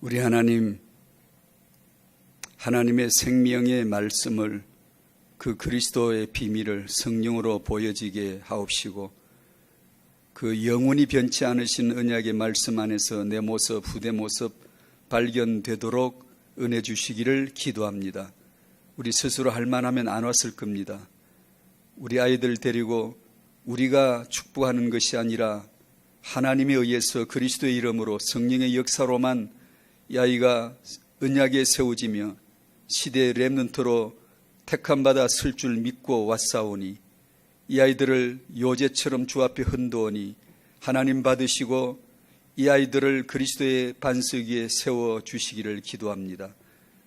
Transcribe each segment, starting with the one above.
우리 하나님, 하나님의 생명의 말씀을 그 그리스도의 비밀을 성령으로 보여지게 하옵시고 그 영원히 변치 않으신 언약의 말씀 안에서 내 모습, 후대 모습 발견되도록 은혜 주시기를 기도합니다. 우리 스스로 할 만하면 안 왔을 겁니다. 우리 아이들 데리고 우리가 축복하는 것이 아니라 하나님에 의해서 그리스도의 이름으로 성령의 역사로만 이 아이가 언약에 세워지며 시대의 렘넌트로 택함받아 쓸 줄 믿고 왔사오니 이 아이들을 요제처럼 주 앞에 흔도오니 하나님 받으시고 이 아이들을 그리스도의 반석 위에 세워주시기를 기도합니다.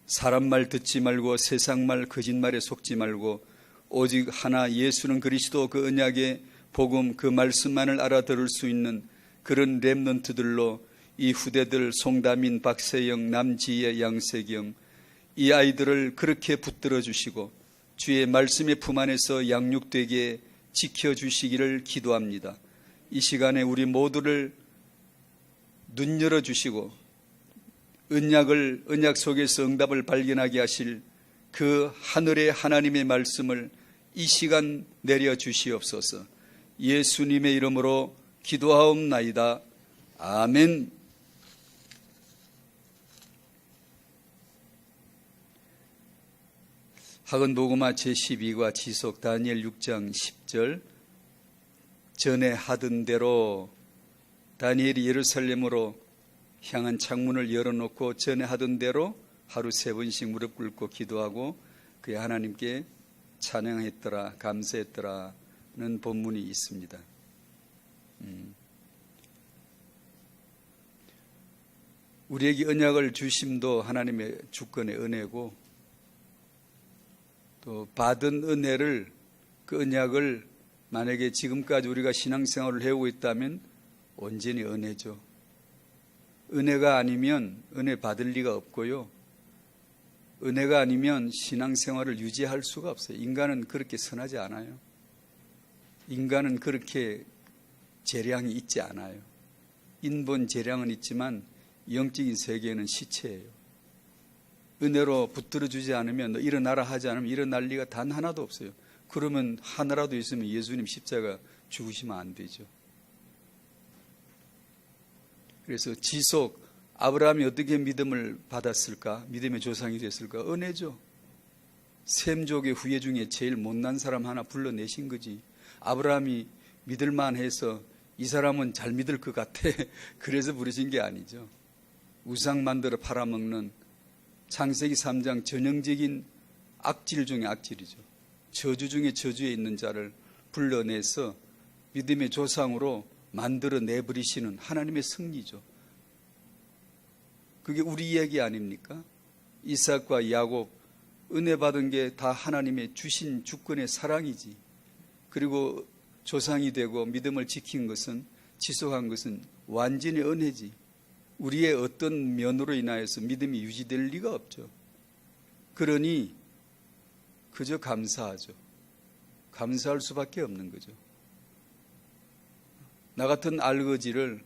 사람 말 듣지 말고 세상 말 거짓말에 속지 말고 오직 하나 예수는 그리스도 그 언약의 복음 그 말씀만을 알아들을 수 있는 그런 렘넌트들로 이 후대들 송다민, 박세영, 남지혜, 양세경 이 아이들을 그렇게 붙들어 주시고 주의 말씀의 품 안에서 양육되게 지켜주시기를 기도합니다. 이 시간에 우리 모두를 눈 열어주시고 언약 속에서 응답을 발견하게 하실 그 하늘의 하나님의 말씀을 이 시간 내려주시옵소서. 예수님의 이름으로 기도하옵나이다. 아멘. 학언복음화 제12과 지속 다니엘 6장 10절 전에 하던 대로 다니엘이 예루살렘으로 향한 창문을 열어놓고 전에 하던 대로 하루 3번씩 무릎 꿇고 기도하고 그의 하나님께 찬양했더라 감사했더라는 본문이 있습니다. 우리에게 언약을 주심도 하나님의 주권의 은혜고 또 받은 은혜를 그 언약을 만약에 지금까지 우리가 신앙생활을 해오고 있다면 온전히 은혜죠. 은혜가 아니면 은혜 받을 리가 없고요. 은혜가 아니면 신앙생활을 유지할 수가 없어요. 인간은 그렇게 선하지 않아요. 인간은 그렇게 재량이 있지 않아요. 인본 재량은 있지만 영적인 세계는 시체예요. 은혜로 붙들어주지 않으면 너 일어나라 하지 않으면 일어날 리가 단 하나도 없어요. 그러면 하나라도 있으면 예수님 십자가 죽으시면 안 되죠. 그래서 지속, 아브라함이 어떻게 믿음을 받았을까? 믿음의 조상이 됐을까? 은혜죠. 셈족의 후예 중에 제일 못난 사람 하나 불러내신 거지. 아브라함이 믿을만 해서 이 사람은 잘 믿을 것 같아. 그래서 부르신 게 아니죠. 우상 만들어 팔아먹는 창세기 3장 전형적인 악질 중에 악질이죠. 저주 중에 저주에 있는 자를 불러내서 믿음의 조상으로 만들어 내버리시는 하나님의 승리죠. 그게 우리 이야기 아닙니까? 이삭과 야곱 은혜 받은 게 다 하나님의 주신 주권의 사랑이지. 그리고 조상이 되고 믿음을 지킨 것은 지속한 것은 완전히 은혜지. 우리의 어떤 면으로 인하여서 믿음이 유지될 리가 없죠. 그러니 그저 감사하죠. 감사할 수밖에 없는 거죠. 나 같은 알거지를,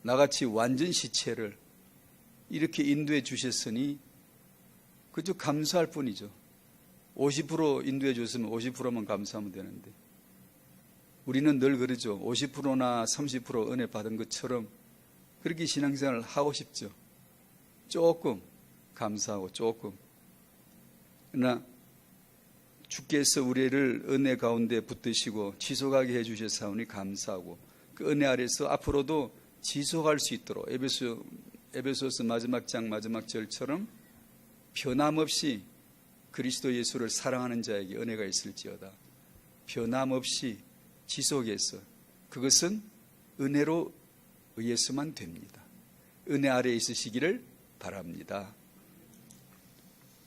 나같이 완전 시체를 이렇게 인도해 주셨으니 그저 감사할 뿐이죠. 50% 인도해 줬으면 50%만 감사하면 되는데 우리는 늘 그러죠. 50%나 30% 은혜 받은 것처럼 그렇게 신앙생활을 하고 싶죠. 조금 감사하고 조금. 그러나 주께서 우리를 은혜 가운데 붙드시고 지속하게 해주셨사오니 감사하고 그 은혜 아래서 앞으로도 지속할 수 있도록 에베소서 마지막 장 마지막 절처럼 변함없이 그리스도 예수를 사랑하는 자에게 은혜가 있을지어다. 변함없이 지속해서 그것은 은혜로 의해서만 됩니다. 은혜 아래에 있으시기를 바랍니다.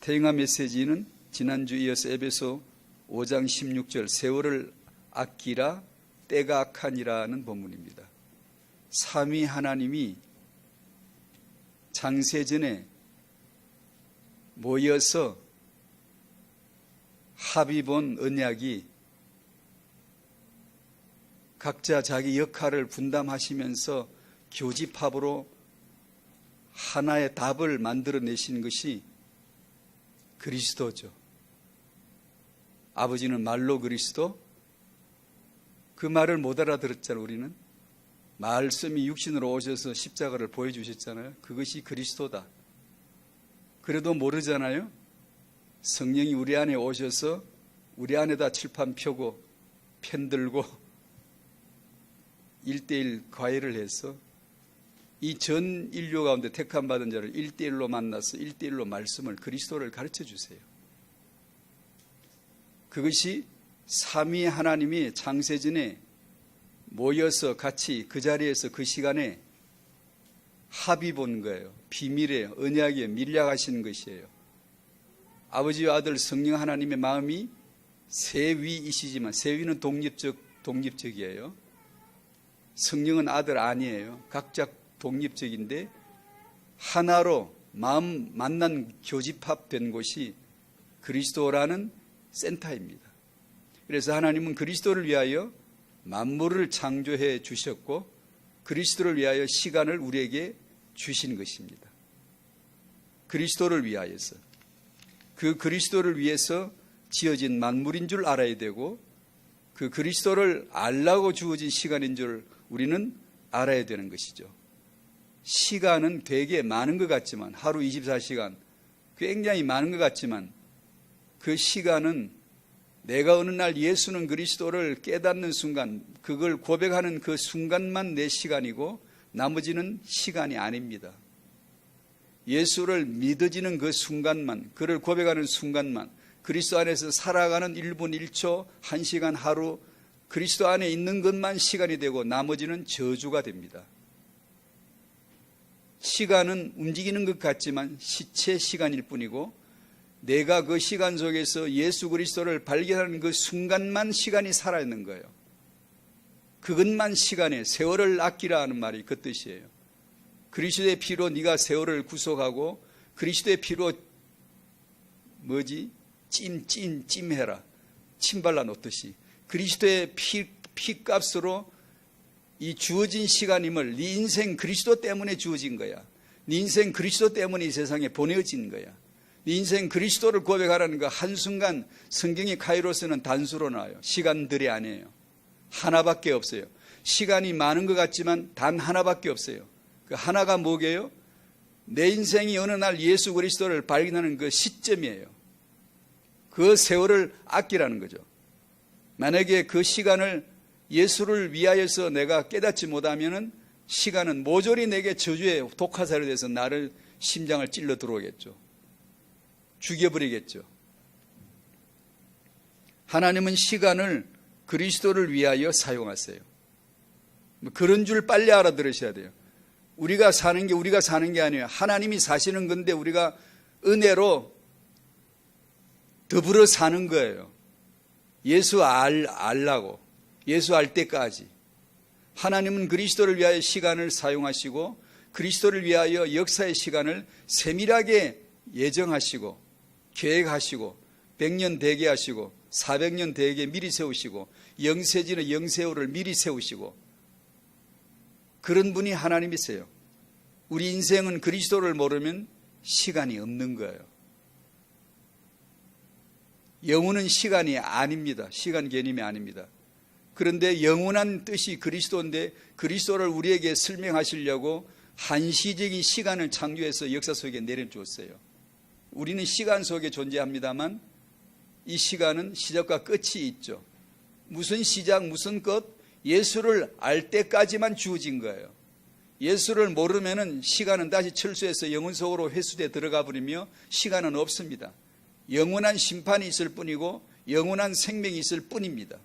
태영아 메시지는 지난주 이어서 에베소 5장 16절 세월을 아끼라 때가 악하니라는 본문입니다. 삼위 하나님이 창세전에 모여서 합의 본 언약이 각자 자기 역할을 분담하시면서 교집합으로 하나의 답을 만들어내신 것이 그리스도죠. 아버지는 말로 그리스도, 그 말을 못 알아들었잖아요. 우리는 말씀이 육신으로 오셔서 십자가를 보여주셨잖아요. 그것이 그리스도다. 그래도 모르잖아요. 성령이 우리 안에 오셔서 우리 안에다 칠판 펴고 펜 들고 1:1 과외를 해서 이 전 인류 가운데 택함 받은 자를 1:1로 만나서 1:1로 말씀을, 그리스도를 가르쳐 주세요. 그것이 삼위 하나님이 창세전에 모여서 같이 그 자리에서 그 시간에 합의 본 거예요. 비밀이에요. 언약이에요. 밀약하신 것이에요. 아버지와 아들 성령 하나님의 마음이 세위이시지만, 세위는 독립적이에요. 성령은 아들 아니에요. 각자 독립적인데 하나로 마음 만난 교집합된 곳이 그리스도라는 센터입니다. 그래서 하나님은 그리스도를 위하여 만물을 창조해 주셨고 그리스도를 위하여 시간을 우리에게 주신 것입니다. 그리스도를 위하여서, 그 그리스도를 위해서 지어진 만물인 줄 알아야 되고 그 그리스도를 알라고 주어진 시간인 줄 우리는 알아야 되는 것이죠. 시간은 되게 많은 것 같지만, 하루 24시간 굉장히 많은 것 같지만 그 시간은 내가 어느 날 예수는 그리스도를 깨닫는 순간, 그걸 고백하는 그 순간만 내 시간이고 나머지는 시간이 아닙니다. 예수를 믿어지는 그 순간만, 그를 고백하는 순간만, 그리스도 안에서 살아가는 1분 1초 1시간 하루, 그리스도 안에 있는 것만 시간이 되고 나머지는 저주가 됩니다. 시간은 움직이는 것 같지만 시체 시간일 뿐이고 내가 그 시간 속에서 예수 그리스도를 발견하는 그 순간만 시간이 살아있는 거예요. 그것만 시간에, 세월을 아끼라 하는 말이 그 뜻이에요. 그리스도의 피로 네가 세월을 구속하고 그리스도의 피로 찜해라. 침 발라 놓듯이 그리스도의 피값으로 이 주어진 시간임을, 네 인생 그리스도 때문에 주어진 거야. 네 인생 그리스도 때문에 이 세상에 보내어진 거야. 네 인생 그리스도를 고백하라는 거 한순간 성경이 카이로스는 단수로 나와요. 시간들이 아니에요. 하나밖에 없어요. 시간이 많은 것 같지만 단 하나밖에 없어요. 그 하나가 뭐게요? 내 인생이 어느 날 예수 그리스도를 발견하는 그 시점이에요. 그 세월을 아끼라는 거죠. 만약에 그 시간을 예수를 위하여서 내가 깨닫지 못하면 시간은 모조리 내게 저주의 독화살이 돼서 나를, 심장을 찔러 들어오겠죠. 죽여버리겠죠. 하나님은 시간을 그리스도를 위하여 사용하세요. 그런 줄 빨리 알아들으셔야 돼요. 우리가 사는 게 아니에요. 하나님이 사시는 건데 우리가 은혜로 더불어 사는 거예요. 예수 알라고. 예수 알 때까지. 하나님은 그리스도를 위하여 시간을 사용하시고 그리스도를 위하여 역사의 시간을 세밀하게 예정하시고 계획하시고 100년 대계하시고 400년 대계 미리 세우시고 영세진의 영세호를 미리 세우시고 그런 분이 하나님이세요. 우리 인생은 그리스도를 모르면 시간이 없는 거예요. 영혼은 시간이 아닙니다. 시간 개념이 아닙니다. 그런데 영원한 뜻이 그리스도인데 그리스도를 우리에게 설명하시려고 한시적인 시간을 창조해서 역사 속에 내려주었어요. 우리는 시간 속에 존재합니다만 이 시간은 시작과 끝이 있죠. 무슨 시작 무슨 끝? 예수를 알 때까지만 주어진 거예요. 예수를 모르면 시간은 다시 철수해서 영혼 속으로 회수돼 들어가 버리며 시간은 없습니다. 영원한 심판이 있을 뿐이고 영원한 생명이 있을 뿐입니다.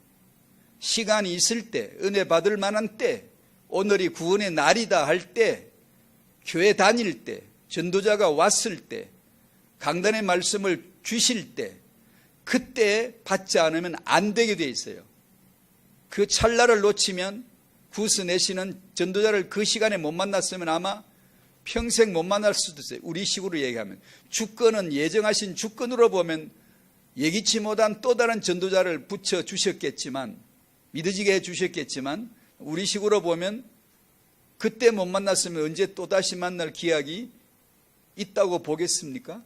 시간이 있을 때, 은혜 받을 만한 때, 오늘이 구원의 날이다 할 때, 교회 다닐 때, 전도자가 왔을 때, 강단의 말씀을 주실 때, 그때 받지 않으면 안 되게 돼 있어요. 그 찰나를 놓치면 구스 내시는 전도자를 그 시간에 못 만났으면 아마 평생 못 만날 수도 있어요. 우리 식으로 얘기하면. 주권은 예정하신 주권으로 보면 예기치 못한 또 다른 전도자를 붙여 주셨겠지만, 믿어지게 해 주셨겠지만, 우리 식으로 보면 그때 못 만났으면 언제 또다시 만날 기약이 있다고 보겠습니까?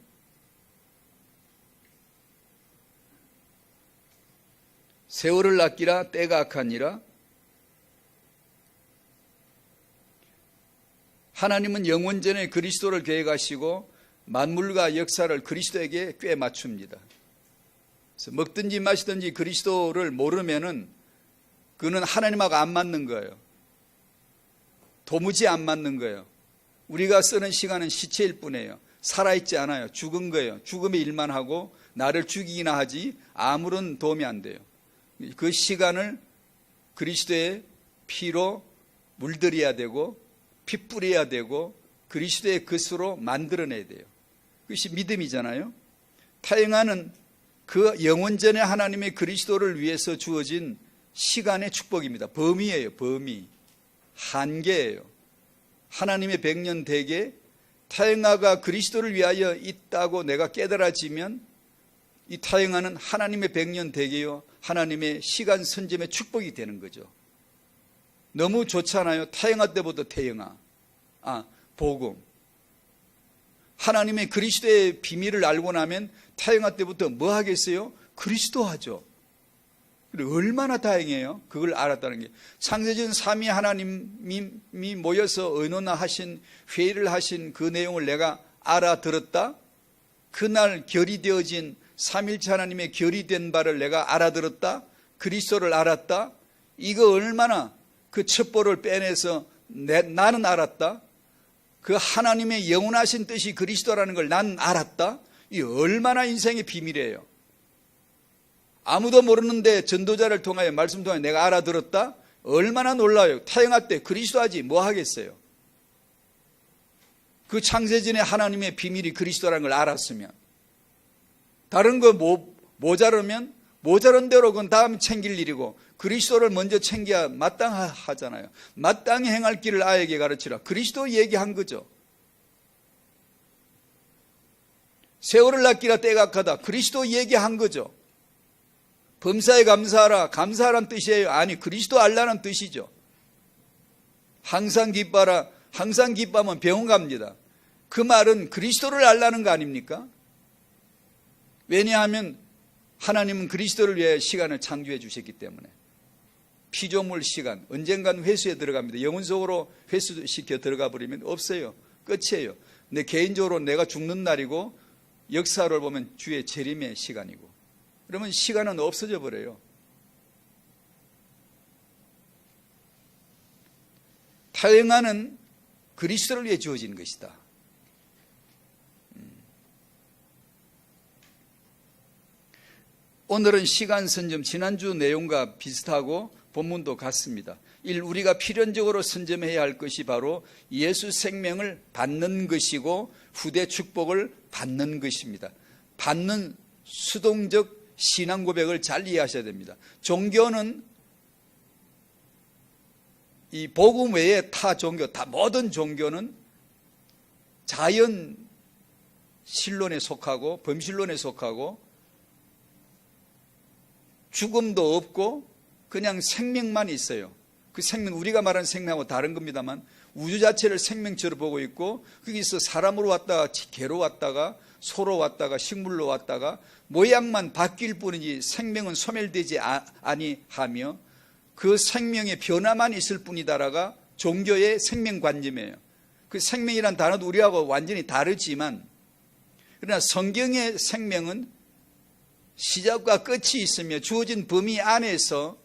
세월을 아끼라 때가 악하니라. 하나님은 영원전에 그리스도를 계획하시고 만물과 역사를 그리스도에게 꽤 맞춥니다. 그래서 먹든지 마시든지 그리스도를 모르면은 그는 하나님하고 안 맞는 거예요. 도무지 안 맞는 거예요. 우리가 쓰는 시간은 시체일 뿐이에요. 살아있지 않아요. 죽은 거예요. 죽음의 일만 하고 나를 죽이기나 하지 아무런 도움이 안 돼요. 그 시간을 그리스도의 피로 물들여야 되고 피 뿌려야 되고 그리스도의 것으로 만들어내야 돼요. 그것이 믿음이잖아요. 타행하는 그 영원전에 하나님의 그리스도를 위해서 주어진 시간의 축복입니다. 범위예요. 범위. 한계예요. 하나님의 백년 대계 타행하가 그리스도를 위하여 있다고 내가 깨달아지면 이 타행하는 하나님의 백년 대계요 하나님의 시간 선점의 축복이 되는 거죠. 너무 좋잖아요. 타행하 때부터 태영아. 복음. 하나님의 그리스도의 비밀을 알고 나면 타행하 때부터 뭐 하겠어요? 그리스도 하죠. 얼마나 다행이에요. 그걸 알았다는 게. 창세전 삼위 하나님이 모여서 의논하신 회의를 하신 그 내용을 내가 알아들었다. 그날 결의되어진 삼일체 하나님의 결의된 바를 내가 알아들었다. 그리스도를 알았다. 이거 얼마나 그 첩보를 빼내서 나는 알았다. 그 하나님의 영원하신 뜻이 그리스도라는 걸 나는 알았다. 이 얼마나 인생의 비밀이에요. 아무도 모르는데 전도자를 통하여 말씀 통하여 내가 알아들었다. 얼마나 놀라요. 타영할 때 그리스도 하지 뭐 하겠어요. 그 창세전에 하나님의 비밀이 그리스도라는 걸 알았으면 다른 거 모자르면 모자른 대로 그건 다음 챙길 일이고 그리스도를 먼저 챙겨야 마땅하잖아요. 마땅히 행할 길을 아이에게 가르치라. 그리스도 얘기한 거죠. 세월을 아끼라 때가 악하다. 그리스도 얘기한 거죠. 범사에 감사하라. 감사하라는 뜻이에요. 아니 그리스도 알라는 뜻이죠. 항상 기뻐하라. 항상 기뻐하면 병원 갑니다. 그 말은 그리스도를 알라는 거 아닙니까? 왜냐하면 하나님은 그리스도를 위해 시간을 창조해 주셨기 때문에. 피조물 시간 언젠간 회수에 들어갑니다. 영혼 속으로 회수시켜 들어가 버리면 없어요. 끝이에요. 근데 개인적으로 내가 죽는 날이고 역사를 보면 주의 재림의 시간이고 그러면 시간은 없어져 버려요. 타행하는 그리스도를 위해 주어진 것이다. 오늘은 시간 선점 지난주 내용과 비슷하고 본문도 같습니다. 우리가 필연적으로 선점해야 할 것이 바로 예수 생명을 받는 것이고 후대 축복을 받는 것입니다. 받는 수동적 신앙 고백을 잘 이해하셔야 됩니다. 종교는 이 복음 외에 타 종교, 모든 종교는 자연 신론에 속하고 범신론에 속하고 죽음도 없고 그냥 생명만 있어요. 그 생명, 우리가 말하는 생명하고 다른 겁니다만 우주 자체를 생명처럼 보고 있고 거기서 사람으로 왔다가 개로 왔다가 소로 왔다가 식물로 왔다가 모양만 바뀔 뿐이지 생명은 소멸되지 아니하며 그 생명의 변화만 있을 뿐이다라가 종교의 생명관념이에요. 그 생명이란 단어도 우리하고 완전히 다르지만 그러나 성경의 생명은 시작과 끝이 있으며 주어진 범위 안에서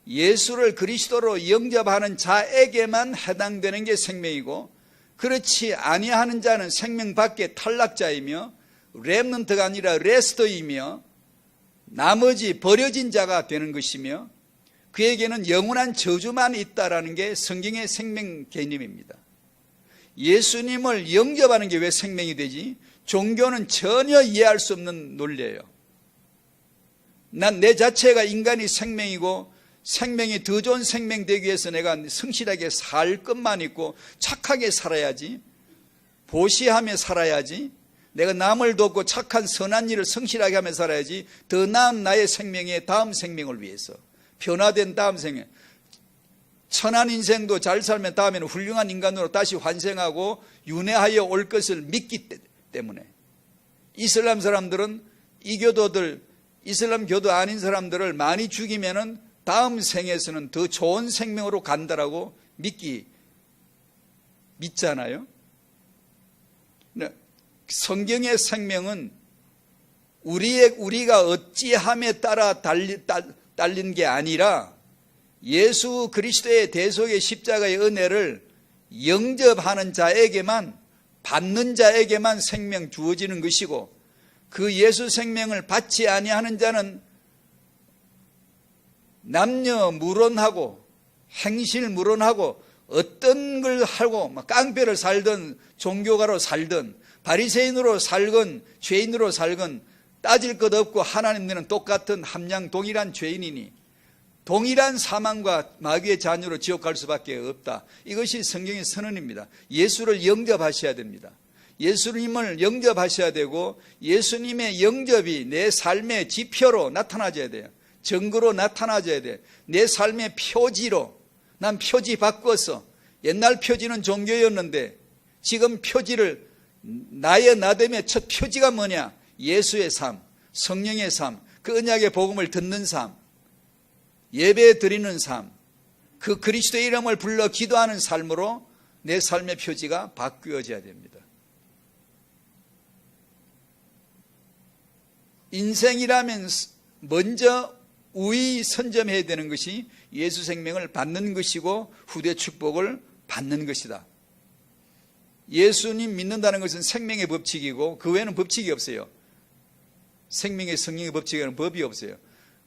예수를 그리스도로 영접하는 자에게만 해당되는 게 생명이고 그렇지 아니하는 자는 생명 밖에 탈락자이며 렘넌트가 아니라 레스터이며 나머지 버려진 자가 되는 것이며 그에게는 영원한 저주만 있다라는 게 성경의 생명 개념입니다. 예수님을 영접하는 게 왜 생명이 되지? 종교는 전혀 이해할 수 없는 논리예요. 난 내 자체가 인간이 생명이고 생명이 더 좋은 생명 되기 위해서 내가 성실하게 살 것만 있고 착하게 살아야지, 보시하며 살아야지, 내가 남을 돕고 착한 선한 일을 성실하게 하며 살아야지 더 나은 나의 생명의 다음 생명을 위해서 변화된 다음 생명. 천한 인생도 잘 살면 다음에는 훌륭한 인간으로 다시 환생하고 윤회하여 올 것을 믿기 때문에. 이슬람 사람들은 이교도들, 이슬람 교도 아닌 사람들을 많이 죽이면은 다음 생에서는 더 좋은 생명으로 간다라고 믿잖아요. 성경의 생명은 우리가 어찌함에 따라 달린 게 아니라 예수 그리스도의 대속의 십자가의 은혜를 영접하는 자에게만, 받는 자에게만 생명 주어지는 것이고, 그 예수 생명을 받지 아니하는 자는 남녀무론하고 행실무론하고 어떤 걸 하고 깡패를 살든 종교가로 살든 바리새인으로 살건 죄인으로 살건 따질 것 없고 하나님과는 똑같은 함량 동일한 죄인이니 동일한 사망과 마귀의 자녀로 지옥 갈 수밖에 없다. 이것이 성경의 선언입니다. 예수를 영접하셔야 됩니다. 예수님을 영접하셔야 되고 예수님의 영접이 내 삶의 지표로 나타나줘야 돼요. 증거로 나타나줘야 돼요. 내 삶의 표지로. 난 표지 바꿔서, 옛날 표지는 종교였는데 지금 표지를, 나의 나됨의 첫 표지가 뭐냐? 예수의 삶, 성령의 삶, 그 언약의 복음을 듣는 삶, 예배 드리는 삶, 그 그리스도의 이름을 불러 기도하는 삶으로 내 삶의 표지가 바뀌어져야 됩니다. 인생이라면 먼저 우위 선점해야 되는 것이 예수 생명을 받는 것이고 후대 축복을 받는 것이다. 예수님 믿는다는 것은 생명의 법칙이고 그 외에는 법칙이 없어요. 생명의 성령의 법칙에는 법이 없어요.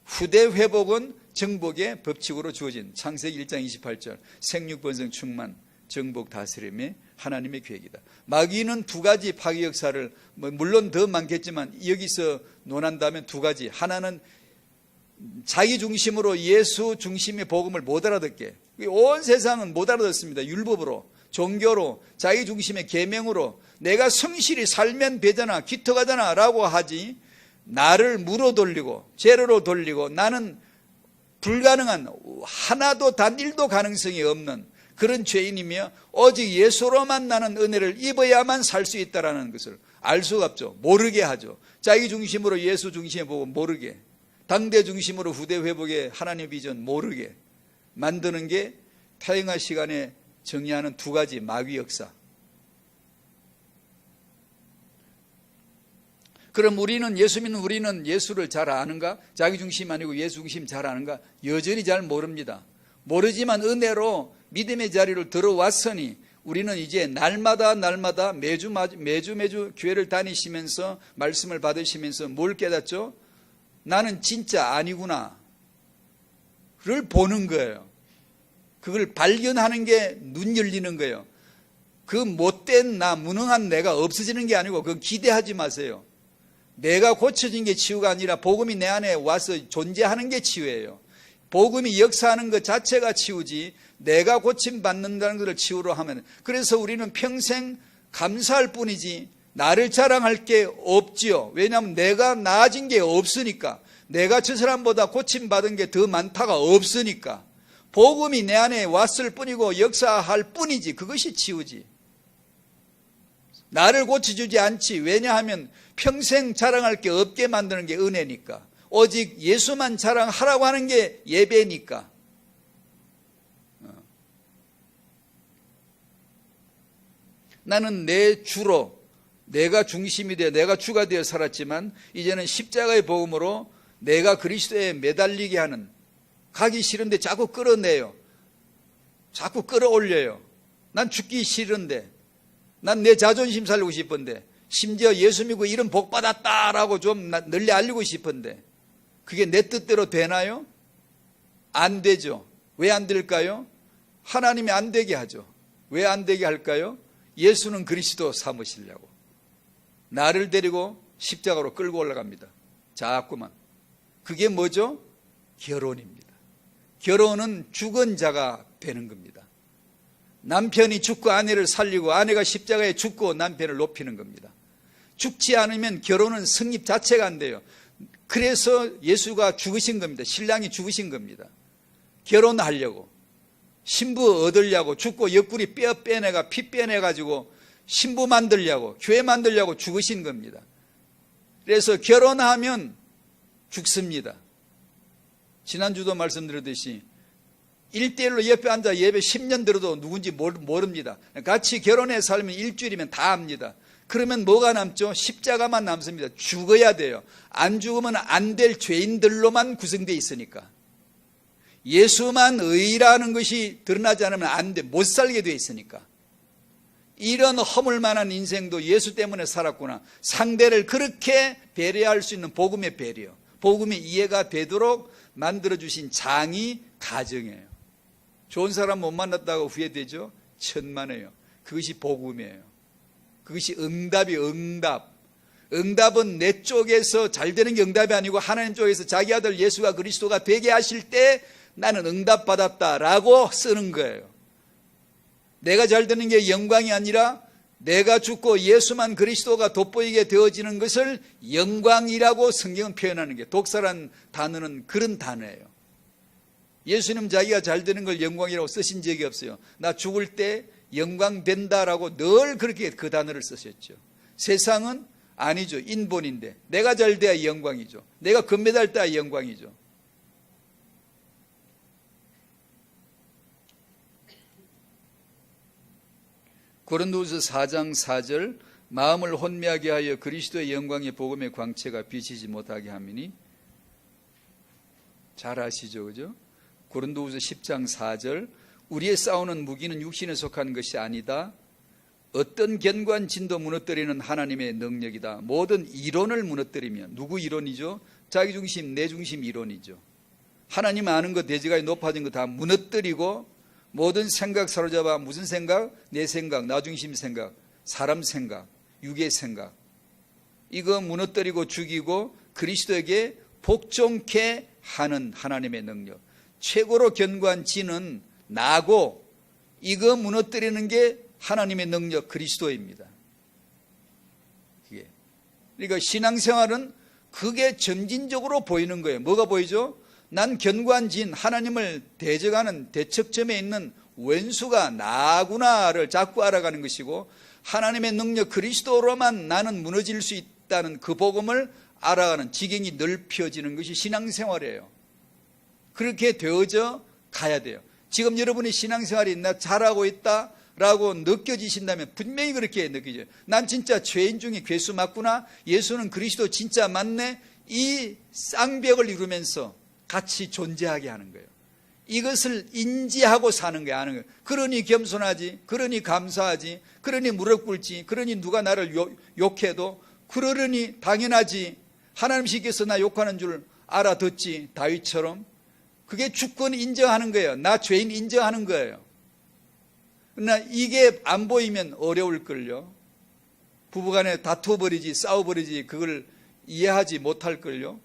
후대 회복은 정복의 법칙으로 주어진 창세기 1장 28절 생육번성 충만 정복 다스림의 하나님의 계획이다. 마귀는 두 가지 파괴 역사를, 물론 더 많겠지만 여기서 논한다면 두 가지. 하나는 자기 중심으로 예수 중심의 복음을 못 알아듣게. 온 세상은 못 알아듣습니다. 율법으로, 종교로, 자기 중심의 계명으로 내가 성실히 살면 되잖아, 기특하잖아 라고 하지, 나를 무로 돌리고 제로로 돌리고 나는 불가능한, 하나도 단 1도 가능성이 없는 그런 죄인이며 오직 예수로만 나는 은혜를 입어야만 살 수 있다는 것을 알 수가 없죠. 모르게 하죠. 자기 중심으로 예수 중심의 복음 모르게, 당대 중심으로 후대 회복의 하나님의 비전 모르게 만드는 게 타영아 시간에 정리하는 두 가지 마귀 역사. 그럼 우리는, 예수 믿는 우리는 예수를 잘 아는가? 자기 중심 아니고 예수 중심 잘 아는가? 여전히 잘 모릅니다. 모르지만 은혜로 믿음의 자리로 들어왔으니 우리는 이제 날마다 매주 교회를 다니시면서 말씀을 받으시면서 뭘 깨닫죠? 나는 진짜 아니구나 를 보는 거예요. 그걸 발견하는 게 눈 열리는 거예요. 그 못된 나, 무능한 내가 없어지는 게 아니고 그건 기대하지 마세요. 내가 고쳐진 게 치유가 아니라 복음이 내 안에 와서 존재하는 게 치유예요. 복음이 역사하는 것 자체가 치유지 내가 고침받는다는 것을 치유로 하면, 그래서 우리는 평생 감사할 뿐이지 나를 자랑할 게 없지요. 왜냐하면 내가 나아진 게 없으니까, 내가 저 사람보다 고침받은 게 더 많다가 없으니까, 복음이 내 안에 왔을 뿐이고 역사할 뿐이지, 그것이 치유지. 나를 고쳐주지 않지. 왜냐하면 평생 자랑할 게 없게 만드는 게 은혜니까, 오직 예수만 자랑하라고 하는 게 예배니까. 나는 내 주로, 내가 중심이 되어 내가 주가 되어 살았지만 이제는 십자가의 복음으로 내가 그리스도에 매달리게 하는, 가기 싫은데 자꾸 끌어내요. 자꾸 끌어올려요. 난 죽기 싫은데, 난 내 자존심 살리고 싶은데, 심지어 예수 믿고 이런 복 받았다라고 좀 널리 알리고 싶은데 그게 내 뜻대로 되나요? 안 되죠. 왜 안 될까요? 하나님이 안 되게 하죠. 왜 안 되게 할까요? 예수는 그리스도 삼으시려고 나를 데리고 십자가로 끌고 올라갑니다. 자꾸만. 그게 뭐죠? 결혼입니다. 결혼은 죽은 자가 되는 겁니다. 남편이 죽고 아내를 살리고 아내가 십자가에 죽고 남편을 높이는 겁니다. 죽지 않으면 결혼은 성립 자체가 안 돼요. 그래서 예수가 죽으신 겁니다. 신랑이 죽으신 겁니다. 결혼하려고. 신부 얻으려고 죽고 옆구리 뼈 빼내가 피 빼내가지고 신부 만들려고 교회 만들려고 죽으신 겁니다. 그래서 결혼하면 죽습니다. 지난주도 말씀드렸듯이 1대1로 옆에 앉아 예배 10년 들어도 누군지 모릅니다. 같이 결혼해 살면 일주일이면 다 압니다. 그러면 뭐가 남죠? 십자가만 남습니다. 죽어야 돼요. 안 죽으면 안 될 죄인들로만 구성되어 있으니까. 예수만 의라는 것이 드러나지 않으면 안 돼. 못 살게 되어 있으니까. 이런 허물만한 인생도 예수 때문에 살았구나. 상대를 그렇게 배려할 수 있는 복음의 배려, 복음의 이해가 되도록 만들어주신 장이 가정이에요. 좋은 사람 못 만났다고 후회되죠? 천만에요. 그것이 복음이에요. 그것이 응답이에요. 응답은 내 쪽에서 잘 되는 게 응답이 아니고 하나님 쪽에서 자기 아들 예수가 그리스도가 되게 하실 때 나는 응답받았다라고 쓰는 거예요. 내가 잘 되는 게 영광이 아니라 내가 죽고 예수만 그리스도가 돋보이게 되어지는 것을 영광이라고 성경은 표현하는 게, 독사란 단어는 그런 단어예요. 예수님 자기가 잘 되는 걸 영광이라고 쓰신 적이 없어요. 나 죽을 때 영광 된다라고 늘 그렇게 그 단어를 쓰셨죠. 세상은 아니죠. 인본인데 내가 잘 돼야 영광이죠. 내가 금메달 따야 영광이죠. 고린도후서 4장 4절 마음을 혼미하게 하여 그리스도의 영광의 복음의 광채가 비치지 못하게 함이니, 잘 아시죠, 그죠? 고린도후서 10장 4절 우리의 싸우는 무기는 육신에 속한 것이 아니다. 어떤 견고한 진도 무너뜨리는 하나님의 능력이다. 모든 이론을 무너뜨리며, 누구 이론이죠? 자기중심, 내중심 이론이죠. 하나님 아는 것, 대지가 높아진 거 다 무너뜨리고 모든 생각 사로잡아. 무슨 생각? 내 생각, 나중심 생각, 사람 생각, 육의 생각, 이거 무너뜨리고 죽이고 그리스도에게 복종케 하는 하나님의 능력. 최고로 견고한 진은 나고 이거 무너뜨리는 게 하나님의 능력 그리스도입니다. 그러니까 신앙생활은 그게 점진적으로 보이는 거예요. 뭐가 보이죠? 난 견고한 진, 하나님을 대적하는 대척점에 있는 원수가 나구나를 자꾸 알아가는 것이고, 하나님의 능력 그리스도로만 나는 무너질 수 있다는 그 복음을 알아가는 지경이 넓혀지는 것이 신앙생활이에요. 그렇게 되어져 가야 돼요. 지금 여러분이 신앙생활이 나 잘하고 있다라고 느껴지신다면 분명히 그렇게 느껴져요. 난 진짜 죄인 중에 괴수 맞구나, 예수는 그리스도 진짜 맞네, 이 쌍벽을 이루면서 같이 존재하게 하는 거예요. 이것을 인지하고 사는 거예요. 아는 거예요. 그러니 겸손하지, 그러니 감사하지, 그러니 무릎 꿇지, 그러니 누가 나를 욕해도 그러려니 당연하지, 하나님께서 나 욕하는 줄 알아듣지, 다윗처럼. 그게 주권 인정하는 거예요. 나 죄인 인정하는 거예요. 그러나 이게 안 보이면 어려울걸요. 부부간에 다투어버리지, 싸워버리지, 그걸 이해하지 못할걸요.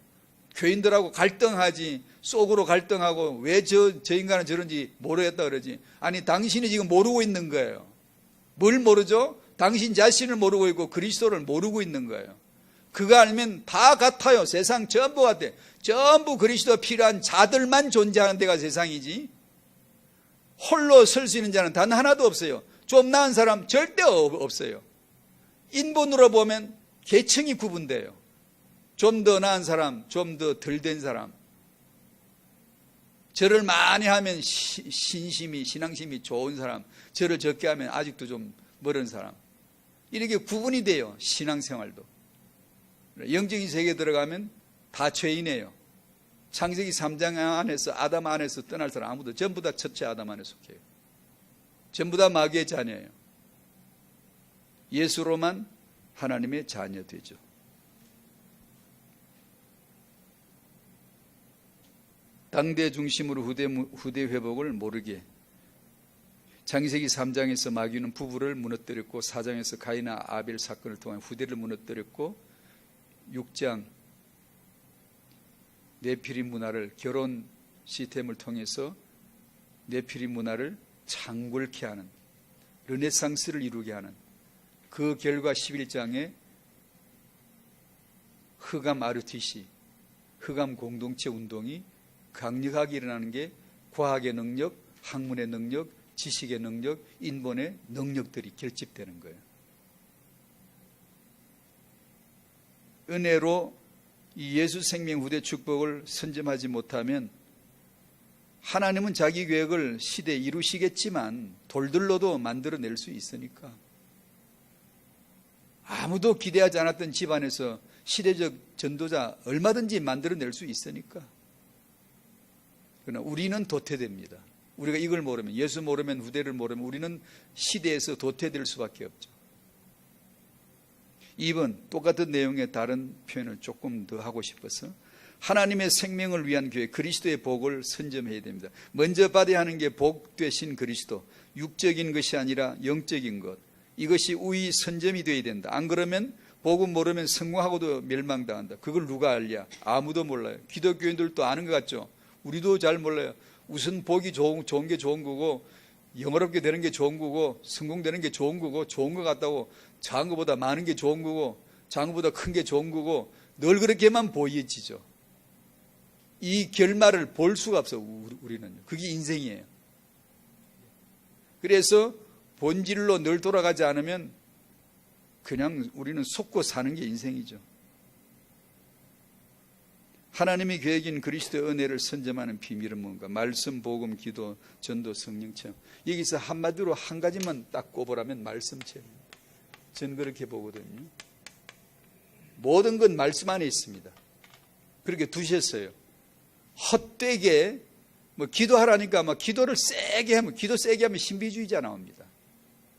교인들하고 갈등하지, 속으로 갈등하고 왜 저 인간은 저런지 모르겠다 그러지. 아니, 당신이 지금 모르고 있는 거예요. 뭘 모르죠? 당신 자신을 모르고 있고 그리스도를 모르고 있는 거예요. 그거 알면 다 같아요. 세상 전부 같아. 전부 그리스도 필요한 자들만 존재하는 데가 세상이지, 홀로 설 수 있는 자는 단 하나도 없어요. 좀 나은 사람 절대 없어요. 인본으로 보면 계층이 구분돼요. 좀 더 나은 사람, 좀 더 덜 된 사람. 절을 많이 하면 신앙심이 좋은 사람, 절을 적게 하면 아직도 좀 멀은 사람. 이렇게 구분이 돼요. 신앙생활도. 영적인 세계에 들어가면 다 죄인이에요. 창세기 3장 안에서, 아담 안에서 떠날 사람 아무도, 전부 다 첫째 아담 안에 속해요. 전부 다 마귀의 자녀예요. 예수로만 하나님의 자녀 되죠. 당대 중심으로 후대 회복을 모르게. 창세기 3장에서 마귀는 부부를 무너뜨렸고, 4장에서 가인과 아벨 사건을 통해 후대를 무너뜨렸고, 6장 네피림 문화를, 결혼 시스템을 통해서 네피림 문화를 창궐케 하는, 르네상스를 이루게 하는, 그 결과 11장에 흑암 RTC, 흑암 공동체 운동이 강력하게 일어나는 게 과학의 능력, 학문의 능력, 지식의 능력, 인본의 능력들이 결집되는 거예요. 은혜로 이 예수 생명 후대 축복을 선점하지 못하면 하나님은 자기 계획을 시대에 이루시겠지만 돌들로도 만들어낼 수 있으니까, 아무도 기대하지 않았던 집안에서 시대적 전도자 얼마든지 만들어낼 수 있으니까. 그러나 우리는 도태됩니다. 우리가 이걸 모르면, 예수 모르면, 후대를 모르면 우리는 시대에서 도태될 수밖에 없죠. 2번, 똑같은 내용의 다른 표현을 조금 더 하고 싶어서, 하나님의 생명을 위한 교회, 그리스도의 복을 선점해야 됩니다. 먼저 받아야 하는 게 복 되신 그리스도, 육적인 것이 아니라 영적인 것, 이것이 우위 선점이 되어야 된다. 안 그러면 복음 모르면 성공하고도 멸망당한다. 그걸 누가 알냐? 아무도 몰라요. 기독교인들도 아는 것 같죠? 우리도 잘 몰라요. 우선 복이 좋은 게 좋은 거고, 영어롭게 되는 게 좋은 거고, 성공되는 게 좋은 거고, 좋은 것 같다고 작은 것보다 많은 게 좋은 거고, 작은 것보다 큰 게 좋은 거고, 늘 그렇게만 보여지죠. 이 결말을 볼 수가 없어, 우리는. 그게 인생이에요. 그래서 본질로 늘 돌아가지 않으면 그냥 우리는 속고 사는 게 인생이죠. 하나님의 계획인 그리스도의 은혜를 선점하는 비밀은 뭔가? 말씀, 복음, 기도, 전도, 성령 체험. 여기서 한마디로 한 가지만 딱 꼽으라면 말씀 체험입니다. 저는 그렇게 보거든요. 모든 건 말씀 안에 있습니다. 그렇게 두셨어요. 헛되게 기도하라니까 기도를 세게 하면, 기도 세게 하면 신비주의자 나옵니다.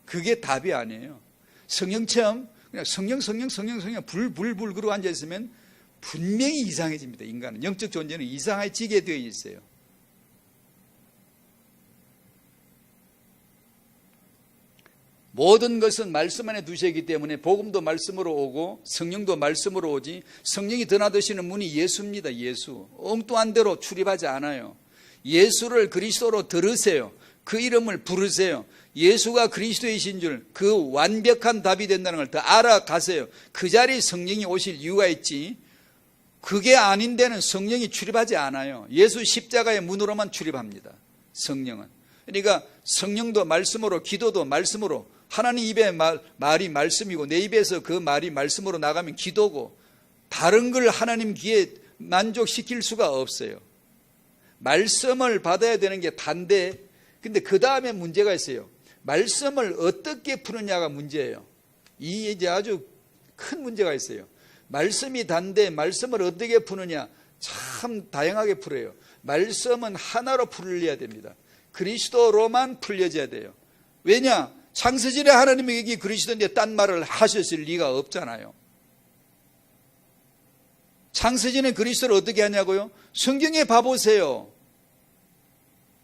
그게 답이 아니에요. 성령 체험, 그냥 성령 불 그러고 앉아 있으면 분명히 이상해집니다. 인간은, 영적 존재는 이상해지게 되어 있어요. 모든 것은 말씀 안에 두시기 때문에 복음도 말씀으로 오고 성령도 말씀으로 오지, 성령이 드나드시는 분이 예수입니다. 예수. 엉뚱한 대로 출입하지 않아요. 예수를 그리스도로 들으세요. 그 이름을 부르세요. 예수가 그리스도이신 줄, 그 완벽한 답이 된다는 걸 더 알아가세요. 그 자리에 성령이 오실 이유가 있지, 그게 아닌 데는 성령이 출입하지 않아요. 예수 십자가의 문으로만 출입합니다. 성령은. 그러니까 성령도 말씀으로, 기도도 말씀으로, 하나님 입의 말이 말씀이고 내 입에서 그 말이 말씀으로 나가면 기도고, 다른 걸 하나님 귀에 만족시킬 수가 없어요. 말씀을 받아야 되는 게 단데, 근데 그 다음에 문제가 있어요. 말씀을 어떻게 푸느냐가 문제예요. 이 이제 아주 큰 문제가 있어요. 말씀이 단데 말씀을 어떻게 푸느냐, 참 다양하게 풀어요. 말씀은 하나로 풀려야 됩니다. 그리스도로만 풀려져야 돼요. 왜냐? 창세전에 하나님이 여기 그리스도인데 딴 말을 하셨을 리가 없잖아요. 창세전에 그리스도를 어떻게 하냐고요? 성경에 봐보세요.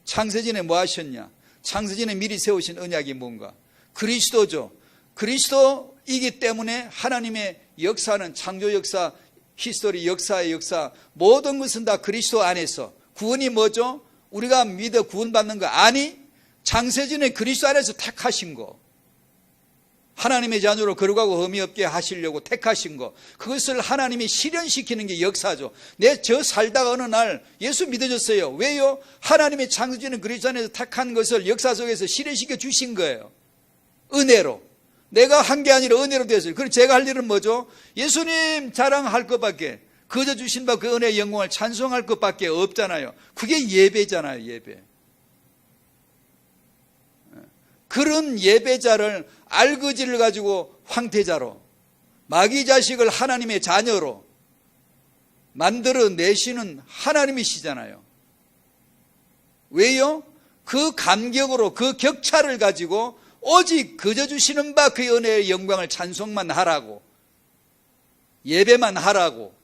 창세전에 뭐 하셨냐? 창세전에 미리 세우신 언약이 뭔가? 그리스도죠. 그리스도이기 때문에 하나님의 역사는, 창조 역사, 히스토리, 역사의 역사, 모든 것은 다 그리스도 안에서. 구원이 뭐죠? 우리가 믿어 구원받는 거 아니? 창세전에 그리스도 안에서 택하신 거, 하나님의 자녀로 거룩하고 흠이 없게 하시려고 택하신 거, 그것을 하나님이 실현시키는 게 역사죠. 저 살다가 어느 날 예수 믿어졌어요. 왜요? 하나님의 창세전에 그리스도 안에서 택한 것을 역사 속에서 실현시켜 주신 거예요. 은혜로. 내가 한 게 아니라 은혜로 되었어요. 그럼 제가 할 일은 뭐죠? 예수님 자랑할 것밖에, 거저 주신 바 그 은혜의 영광을 찬송할 것밖에 없잖아요. 그게 예배잖아요. 예배. 그런 예배자를 알거지를 가지고 황태자로, 마귀 자식을 하나님의 자녀로 만들어내시는 하나님이시잖아요. 왜요? 그 감격으로, 그 격차를 가지고 오직 거저 주시는 바 그 은혜의 영광을 찬송만 하라고, 예배만 하라고.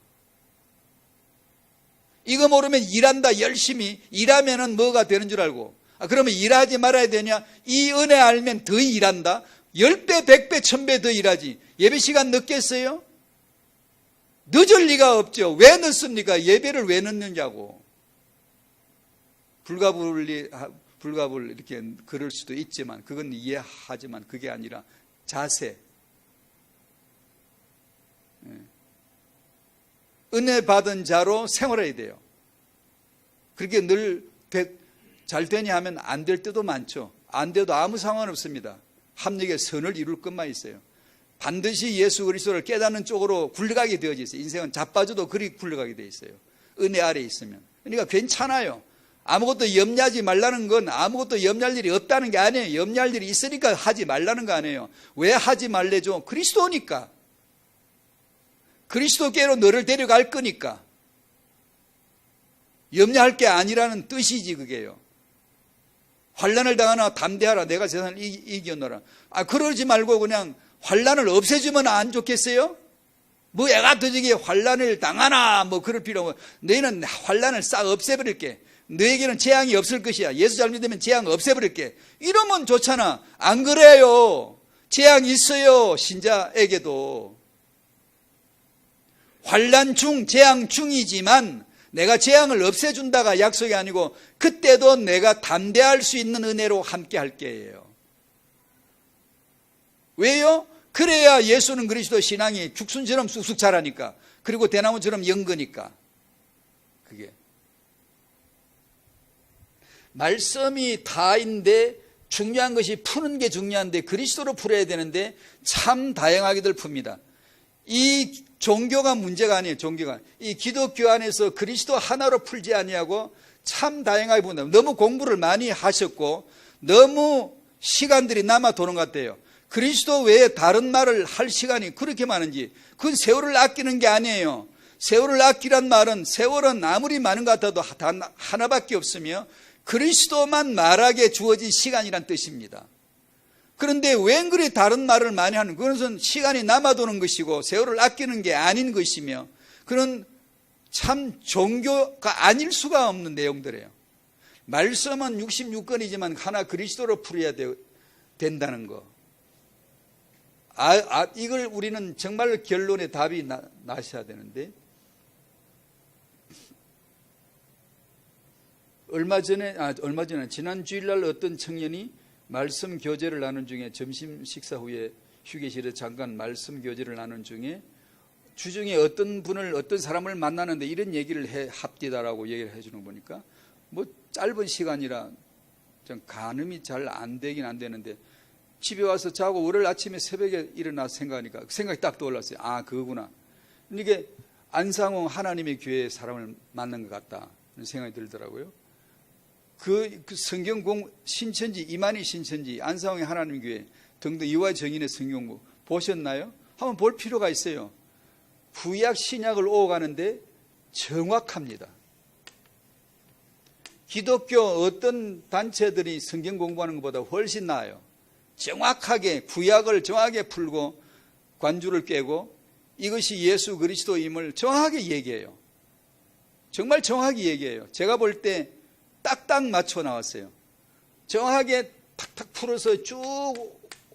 이거 모르면 일한다, 열심히 일하면은 뭐가 되는 줄 알고, 그러면 일하지 말아야 되냐? 이 은혜 알면 더 일한다? 10배, 100배, 1000배 더 일하지. 예배 시간 늦겠어요? 늦을 리가 없죠. 왜 늦습니까? 예배를 왜 늦느냐고. 불가불 이렇게 그럴 수도 있지만, 그건 이해하지만 그게 아니라 자세. 은혜 받은 자로 생활해야 돼요. 그렇게 늘 잘 되냐 하면 안 될 때도 많죠. 안 돼도 아무 상관없습니다. 합력의 선을 이룰 것만 있어요. 반드시 예수 그리스도를 깨닫는 쪽으로 굴러가게 되어져 있어요. 인생은 자빠져도 그리 굴러가게 되어 있어요. 은혜 아래 있으면. 그러니까 괜찮아요. 아무것도 염려하지 말라는 건 아무것도 염려할 일이 없다는 게 아니에요. 염려할 일이 있으니까 하지 말라는 거 아니에요. 왜 하지 말래죠? 그리스도니까. 그리스도께로 너를 데려갈 거니까. 염려할 게 아니라는 뜻이지 그게요. 환난을 당하나 담대하라. 내가 세상을 이겨노라. 그러지 말고 그냥 환난을 없애주면 안 좋겠어요? 뭐 애가 터지게 환난을 당하나 뭐 그럴 필요 없고 너희는 환난을 싹 없애버릴게. 너에게는 재앙이 없을 것이야. 예수 잘 믿으면 재앙 없애버릴게. 이러면 좋잖아. 안 그래요. 재앙이 있어요. 신자에게도. 환난 중 재앙 중이지만 내가 재앙을 없애준다가 약속이 아니고 그때도 내가 담대할 수 있는 은혜로 함께 할 게예요. 왜요? 그래야 예수는 그리스도 신앙이 죽순처럼 쑥쑥 자라니까. 그리고 대나무처럼 연거니까. 그게. 말씀이 다인데 중요한 것이 푸는 게 중요한데 그리스도로 풀어야 되는데 참 다양하게들 풉니다. 이 종교가 문제가 아니에요. 종교가. 이 기독교 안에서 그리스도 하나로 풀지 아니하고 참 다양하게 푼다. 너무 공부를 많이 하셨고 너무 시간들이 남아 도는 것 같아요. 그리스도 외에 다른 말을 할 시간이 그렇게 많은지 그건 세월을 아끼는 게 아니에요. 세월을 아끼란 말은 세월은 아무리 많은 것 같아도 단 하나밖에 없으며 그리스도만 말하게 주어진 시간이란 뜻입니다. 그런데 왜 그리 다른 말을 많이 하는 그것은 시간이 남아도는 것이고 세월을 아끼는 게 아닌 것이며 그런 참 종교가 아닐 수가 없는 내용들이에요. 말씀은 66권이지만 하나 그리스도로 풀어야 된다는 거. 이걸 우리는 정말 결론의 답이 나셔야 되는데 얼마 전에 지난 주일날 어떤 청년이 말씀 교제를 나눈 중에 점심 식사 후에 휴게실에 잠깐 말씀 교제를 나눈 중에 주중에 어떤 사람을 만나는데 이런 얘기를 합디다라고 얘기를 해주는 거 보니까 뭐 짧은 시간이라 좀 가늠이 잘 안 되긴 안 되는데 집에 와서 자고 월요일 아침에 새벽에 일어나서 생각하니까 생각이 딱 떠올랐어요. 그거구나. 이게 안상홍 하나님의 교회에 사람을 만난 것 같다 생각이 들더라고요. 그 성경 신천지 이만희 신천지 안상홍의 하나님 교회 등등 이화 정인의 성경 공부 보셨나요? 한번 볼 필요가 있어요. 구약 신약을 오가는데 정확합니다. 기독교 어떤 단체들이 성경 공부하는 것보다 훨씬 나아요. 정확하게 구약을 정확하게 풀고 관주를 깨고 이것이 예수 그리스도임을 정확하게 얘기해요. 정말 정확히 얘기해요. 제가 볼 때 딱딱 맞춰 나왔어요. 정확하게 탁탁 풀어서 쭉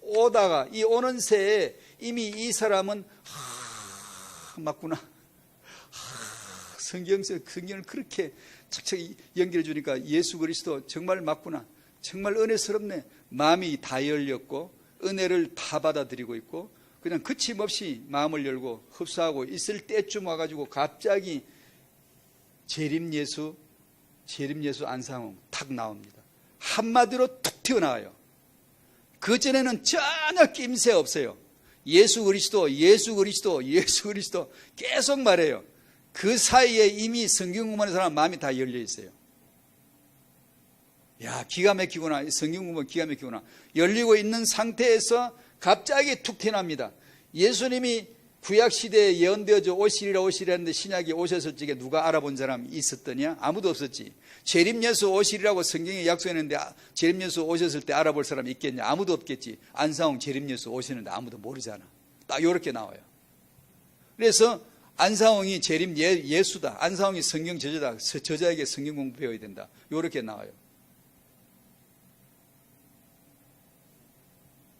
오다가 이 오는 새에 이미 이 사람은 맞구나. 성경을 그렇게 착착 연결해 주니까 예수 그리스도 정말 맞구나. 정말 은혜스럽네. 마음이 다 열렸고 은혜를 다 받아들이고 있고 그냥 거침없이 마음을 열고 흡수하고 있을 때쯤 와가지고 갑자기 재림예수 안상홍 탁 나옵니다. 한마디로 툭 튀어나와요. 그전에는 전혀 낌새 없어요. 예수 그리스도 계속 말해요. 그 사이에 이미 성경 공부하는 사람 마음이 다 열려 있어요. 야, 기가 막히구나. 성경 공부 기가 막히구나. 열리고 있는 상태에서 갑자기 툭 튀어납니다. 예수님이 구약시대에 예언되어져 오시리라 했는데 신약이 오셨을 적에 누가 알아본 사람이 있었더냐? 아무도 없었지. 재림예수 오시리라고 성경에 약속했는데 재림예수 오셨을 때 알아볼 사람이 있겠냐? 아무도 없겠지. 안상홍 재림예수 오시는데 아무도 모르잖아. 딱 이렇게 나와요. 그래서 안상홍이 재림 예수다. 안상홍이 성경 저자다. 저자에게 성경 공부 배워야 된다. 이렇게 나와요.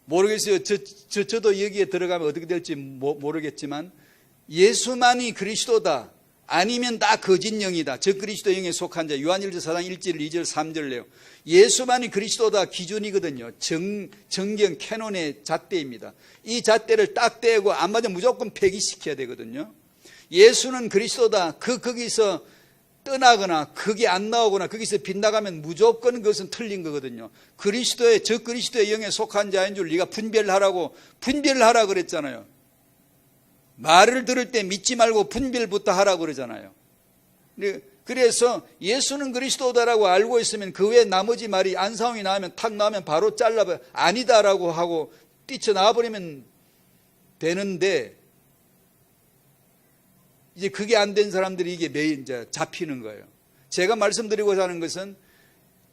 모르겠어요. 저도 여기에 들어가면 어떻게 될지 모르겠지만 예수만이 그리스도다. 아니면 다 거짓 영이다. 저 그리스도 영에 속한 자. 요한일서 4장 1절 2절 3절래요. 예수만이 그리스도다 기준이거든요. 정경 캐논의 잣대입니다. 이 잣대를 딱 떼고 안 맞으면 무조건 폐기시켜야 되거든요. 예수는 그리스도다. 거기서 떠나거나 그게 안 나오거나 거기서 빗나가면 무조건 그것은 틀린 거거든요. 저 그리스도의 영에 속한 자인 줄 네가 분별하라 그랬잖아요. 말을 들을 때 믿지 말고 분별부터 하라고 그러잖아요. 그래서 예수는 그리스도다라고 알고 있으면 그 외에 나머지 말이 안상홍이 나오면 탁 나오면 바로 잘라버려 아니다라고 하고 뛰쳐나와버리면 되는데, 이제 그게 안 된 사람들이 이게 이제 잡히는 거예요. 제가 말씀드리고자 하는 것은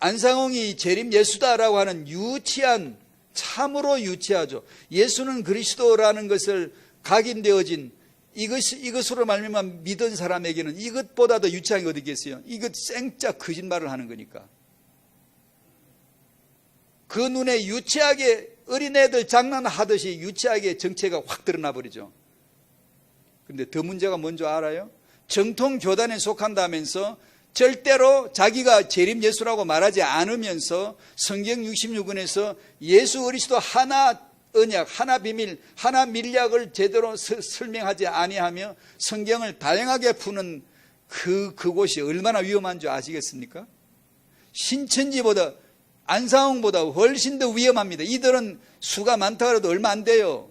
안상홍이 재림 예수다라고 하는 유치한, 참으로 유치하죠. 예수는 그리스도라는 것을 각인되어진 이것으로 말미암아 믿은 사람에게는 이것보다 더 유치한 게 어디 있겠어요? 이것 생짜 거짓말을 하는 거니까. 그 눈에 유치하게 어린애들 장난하듯이 유치하게 정체가 확 드러나 버리죠. 그런데 더 문제가 뭔지 알아요? 정통 교단에 속한다면서 절대로 자기가 재림 예수라고 말하지 않으면서 성경 66권에서 예수 그리스도 하나 언약, 하나 비밀, 하나 밀약을 제대로 설명하지 아니하며 성경을 다양하게 푸는 그곳이 얼마나 위험한 줄 아시겠습니까? 신천지보다, 안상홍보다 훨씬 더 위험합니다. 이들은 수가 많다 그래도 얼마 안 돼요.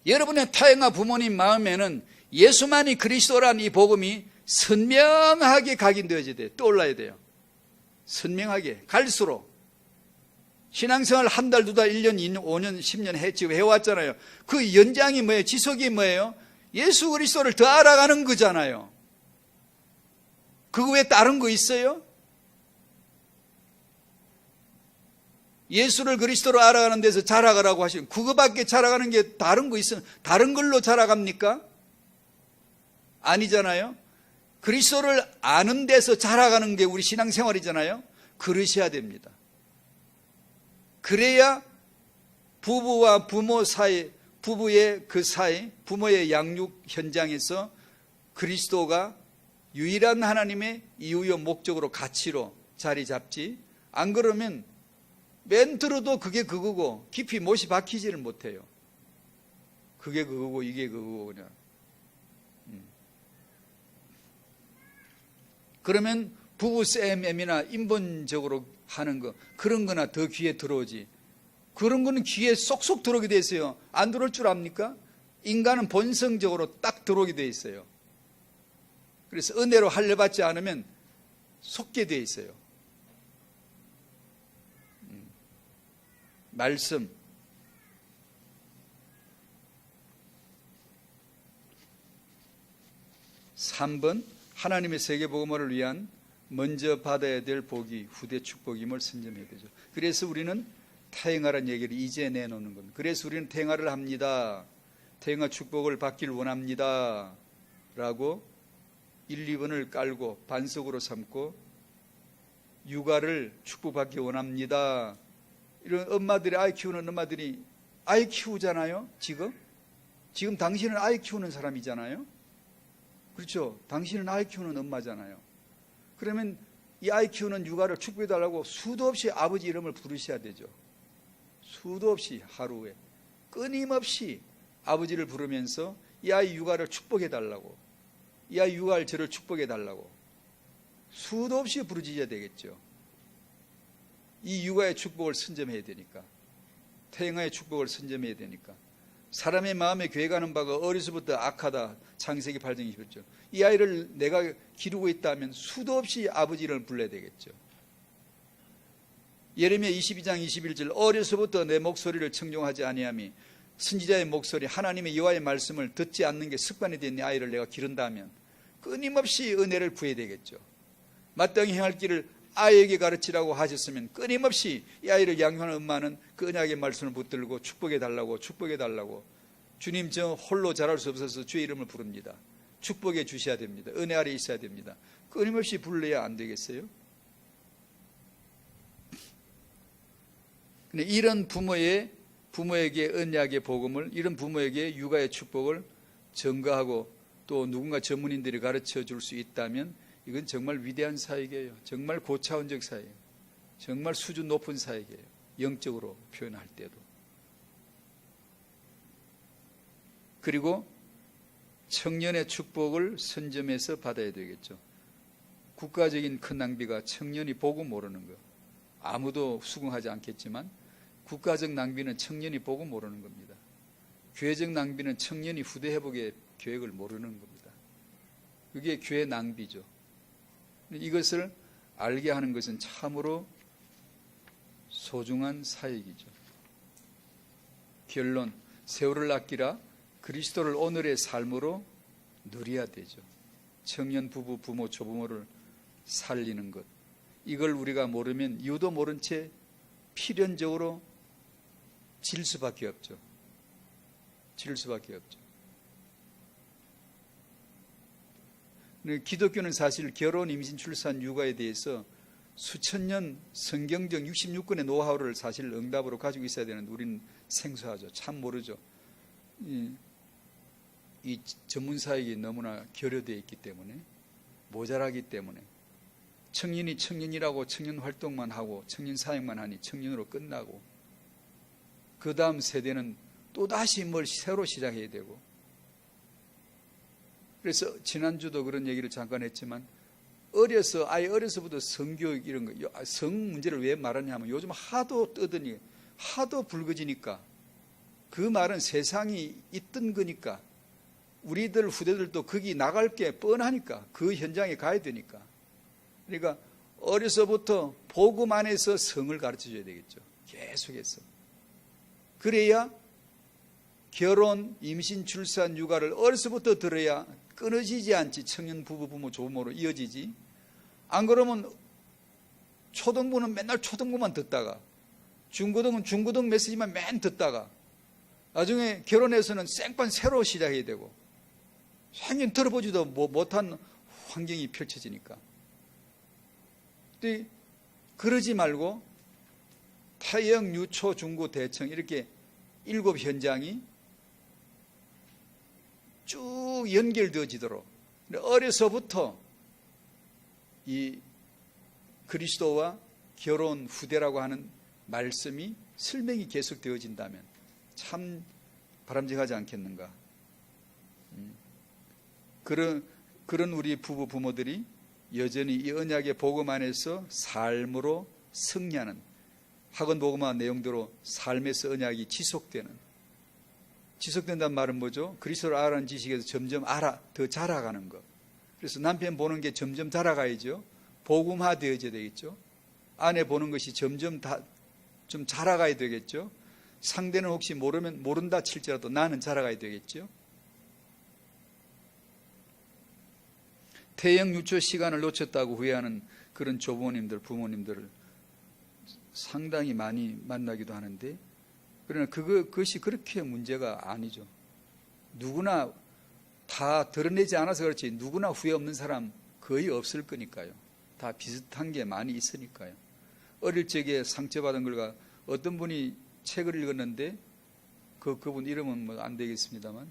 여러분의 타영아 부모님 마음에는 예수만이 그리스도라는 이 복음이 선명하게 각인되어져야 돼요. 떠올라야 돼요. 선명하게 갈수록. 신앙생활 한 달, 두 달, 1년, 2년, 5년, 10년 지금 해왔잖아요. 그 연장이 뭐예요? 지속이 뭐예요? 예수 그리스도를 더 알아가는 거잖아요. 그거 외에 다른 거 있어요? 예수를 그리스도로 알아가는 데서 자라가라고 하시면 그거밖에 자라가는 게 다른 거 있어요? 다른 걸로 자라갑니까? 아니잖아요. 그리스도를 아는 데서 자라가는 게 우리 신앙생활이잖아요. 그러셔야 됩니다. 그래야 부부와 부모 사이, 부부의 그 사이, 부모의 양육 현장에서 그리스도가 유일한 하나님의 이유요 목적으로 가치로 자리 잡지, 안 그러면 멘트로도 그게 그거고 깊이 못이 박히지를 못해요. 그게 그거고 이게 그거고 그냥. 그러면 부부 쌤엠이나 인본적으로 하는 거, 그런 거나 더 귀에 들어오지. 그런 거는 귀에 쏙쏙 들어오게 돼 있어요. 안 들어올 줄 압니까? 인간은 본성적으로 딱 들어오게 돼 있어요. 그래서 은혜로 할례받지 않으면 속게 돼 있어요. 말씀. (3번) 하나님의 세계복음화를 위한 먼저 받아야 될 복이 후대 축복임을 선점해야 되죠. 그래서 우리는 태영하라는 얘기를 이제 내놓는 겁니다. 그래서 우리는 태영하를 합니다. 태영하 축복을 받길 원합니다. 라고 1, 2번을 깔고 반석으로 삼고 육아를 축복받기 원합니다. 이런 엄마들이, 아이 키우는 엄마들이 아이 키우잖아요. 지금 당신은 아이 키우는 사람이잖아요. 그렇죠. 당신은 아이 키우는 엄마잖아요. 그러면 이 아이 키우는 육아를 축복해달라고 수도 없이 아버지 이름을 부르셔야 되죠. 수도 없이 하루에 끊임없이 아버지를 부르면서 이 아이 육아를 축복해달라고, 이 아이 육아할 저를 축복해달라고 수도 없이 부르짖어야 되겠죠. 이 육아의 축복을 선점해야 되니까, 태영아의 축복을 선점해야 되니까. 사람의 마음에 괴가는 바가 어려서부터 악하다. 창세기 8장 21절. 이 아이를 내가 기르고 있다면 수도 없이 아버지를 불러야 되겠죠. 예레미야 22장 21절. 어려서부터 내 목소리를 청종하지 아니함이, 선지자의 목소리, 하나님의 여호와의 말씀을 듣지 않는 게 습관이 된 이 아이를 내가 기른다면 끊임없이 은혜를 구해야 되겠죠. 마땅히 행할 길을 아이에게 가르치라고 하셨으면 끊임없이 이 아이를 양육하는 엄마는 그 언약의 말씀을 붙들고 축복해달라고 주님 저 홀로 자랄 수 없어서 주의 이름을 부릅니다. 축복해 주셔야 됩니다. 은혜 아래 있어야 됩니다. 끊임없이 불러야 안 되겠어요? 근데 이런 부모에게 언약의 복음을, 이런 부모에게 육아의 축복을 전가하고 또 누군가 전문인들이 가르쳐 줄 수 있다면 이건 정말 위대한 사역이에요. 정말 고차원적 사역, 정말 수준 높은 사역이에요. 영적으로 표현할 때도. 그리고 청년의 축복을 선점해서 받아야 되겠죠. 국가적인 큰 낭비가 청년이 보고 모르는 것. 아무도 수긍하지 않겠지만 국가적 낭비는 청년이 보고 모르는 겁니다. 교회적 낭비는 청년이 후대 회복의 계획을 모르는 겁니다. 그게 교회 낭비죠. 이것을 알게 하는 것은 참으로 소중한 사역이죠. 결론, 세월을 아끼라 그리스도를 오늘의 삶으로 누려야 되죠. 청년 부부, 부모, 조부모를 살리는 것. 이걸 우리가 모르면 이유도 모른 채 필연적으로 질 수밖에 없죠. 질 수밖에 없죠. 기독교는 사실 결혼, 임신, 출산, 육아에 대해서 수천 년 성경적 66권의 노하우를 사실 응답으로 가지고 있어야 되는데 우리는 생소하죠. 참 모르죠. 이 전문 사역이 너무나 결여되어 있기 때문에, 모자라기 때문에 청년이 청년이라고 청년 활동만 하고 청년 사역만 하니 청년으로 끝나고, 그 다음 세대는 또다시 뭘 새로 시작해야 되고. 그래서 지난주도 그런 얘기를 잠깐 했지만, 아예 어려서부터 성교육 이런 거, 성 문제를 왜 말하냐면 요즘 하도 뜨더니 하도 불거지니까, 그 말은 세상이 있던 거니까 우리들 후대들도 거기 나갈 게 뻔하니까 그 현장에 가야 되니까. 그러니까 어려서부터 복음 안에서 성을 가르쳐 줘야 되겠죠. 계속해서. 그래야 결혼, 임신, 출산, 육아를 어려서부터 들어야 끊어지지 않지. 청년 부부, 부모, 조부모로 이어지지. 안 그러면 초등부는 맨날 초등부만 듣다가, 중고등은 중고등 메시지만 맨 듣다가, 나중에 결혼해서는 생판 새로 시작해야 되고, 생전 들어보지도 못한 환경이 펼쳐지니까. 그러지 말고 태영, 유초, 중고, 대청 이렇게 7 현장이 쭉 연결되어지도록 어려서부터 이 그리스도와 결혼 후대라고 하는 말씀이 설명이 계속되어진다면 참 바람직하지 않겠는가. 그런 우리 부부 부모들이 여전히 이 언약의 복음 안에서 삶으로 승리하는, 학원 복음화 내용대로 삶에서 언약이 지속된다는 말은 뭐죠? 그리스도를 알아가는 지식에서 점점 더 자라가는 것. 그래서 남편 보는 게 점점 자라가야죠. 복음화 되어져야 되겠죠. 아내 보는 것이 점점 좀 자라가야 되겠죠. 상대는 혹시 모른다 칠지라도 나는 자라가야 되겠죠. 태영 유초 시간을 놓쳤다고 후회하는 그런 조부모님들, 부모님들을 상당히 많이 만나기도 하는데, 그러나 그것이 그렇게 문제가 아니죠. 누구나 다 드러내지 않아서 그렇지 누구나 후회 없는 사람 거의 없을 거니까요. 다 비슷한 게 많이 있으니까요. 어릴 적에 상처받은 걸가 어떤 분이 책을 읽었는데, 그분 이름은 뭐 안 되겠습니다만,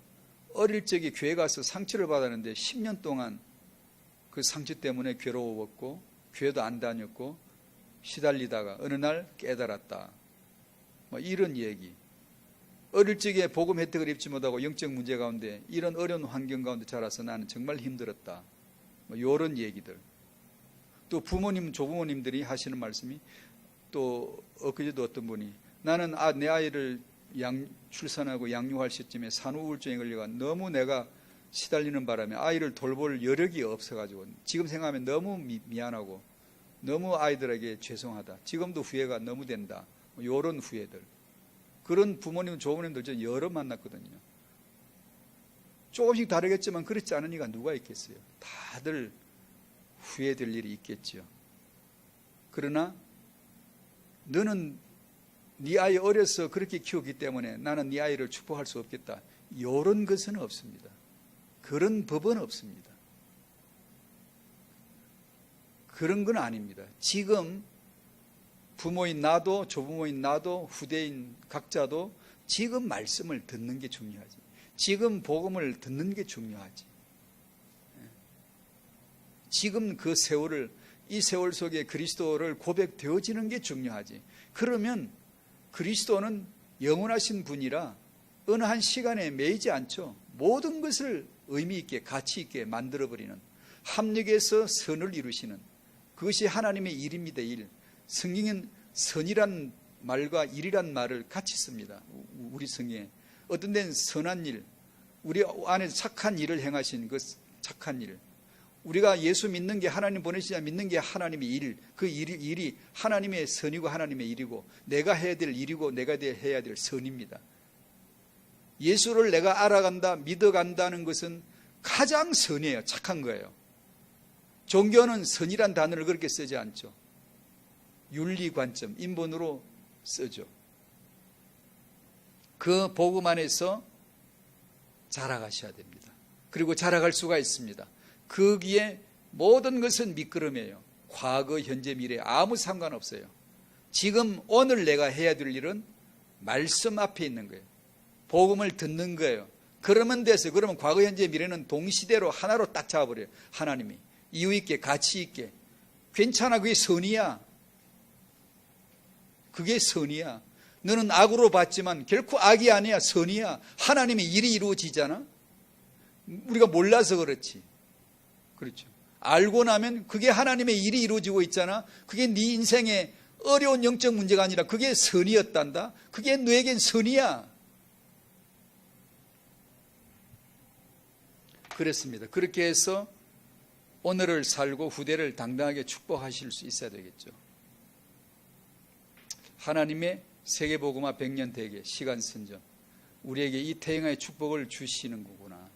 어릴 적에 교회 가서 상처를 받았는데 10년 동안 그 상처 때문에 괴로웠고 교회도 안 다녔고 시달리다가 어느 날 깨달았다. 뭐 이런 얘기. 어릴 적에 복음 혜택을 입지 못하고 영적 문제 가운데 이런 어려운 환경 가운데 자라서 나는 정말 힘들었다. 뭐 이런 얘기들. 또 부모님, 조부모님들이 하시는 말씀이, 또 엊그제도 어떤 분이 나는 내 아이를 출산하고 양육할 시점에 산후우울증에 걸려가 너무 내가 시달리는 바람에 아이를 돌볼 여력이 없어가지고 지금 생각하면 너무 미안하고 너무 아이들에게 죄송하다. 지금도 후회가 너무 된다. 이런 후회들. 그런 부모님, 조부모님들 저 여러 만났거든요. 조금씩 다르겠지만 그렇지 않은 이가 누가 있겠어요. 다들 후회될 일이 있겠지요. 그러나 너는 네 아이 어려서 그렇게 키웠기 때문에 나는 네 아이를 축복할 수 없겠다. 이런 것은 없습니다. 그런 법은 없습니다. 그런 건 아닙니다. 지금 부모인 나도, 조부모인 나도, 후대인 각자도 지금 말씀을 듣는 게 중요하지. 지금 복음을 듣는 게 중요하지. 지금 그 세월을, 이 세월 속에 그리스도를 고백되어지는 게 중요하지. 그러면 그리스도는 영원하신 분이라 어느 한 시간에 매이지 않죠. 모든 것을 의미 있게 가치 있게 만들어버리는, 합력해서 선을 이루시는, 그것이 하나님의 일입니다. 일. 성경은 선이란 말과 일이란 말을 같이 씁니다. 우리 성경에 어떤 데는 선한 일, 우리 안에 착한 일을 행하신 그 착한 일, 우리가 예수 믿는 게 하나님 보내시자 믿는 게 하나님의 일, 그 일이 하나님의 선이고 하나님의 일이고 내가 해야 될 일이고 내가 해야 될 선입니다. 예수를 내가 알아간다, 믿어간다는 것은 가장 선이에요. 착한 거예요. 종교는 선이란 단어를 그렇게 쓰지 않죠. 윤리 관점, 인본으로 쓰죠. 그 복음 안에서 자라가셔야 됩니다. 그리고 자라갈 수가 있습니다. 거기에 모든 것은 미끄럼이에요. 과거, 현재, 미래 아무 상관없어요. 지금 오늘 내가 해야 될 일은 말씀 앞에 있는 거예요. 복음을 듣는 거예요. 그러면 됐어요. 그러면 과거, 현재, 미래는 동시대로 하나로 딱 잡아버려요. 하나님이 이유 있게 가치 있게. 괜찮아, 그게 선이야. 그게 선이야. 너는 악으로 봤지만 결코 악이 아니야. 선이야. 하나님의 일이 이루어지잖아. 우리가 몰라서 그렇지. 그렇죠. 알고 나면 그게 하나님의 일이 이루어지고 있잖아. 그게 네 인생의 어려운 영적 문제가 아니라 그게 선이었단다. 그게 너에겐 선이야. 그렇습니다. 그렇게 해서 오늘을 살고 후대를 당당하게 축복하실 수 있어야 되겠죠. 하나님의 세계복음화 100년 대계 시간 선정, 우리에게 이 태영의 축복을 주시는 거구나.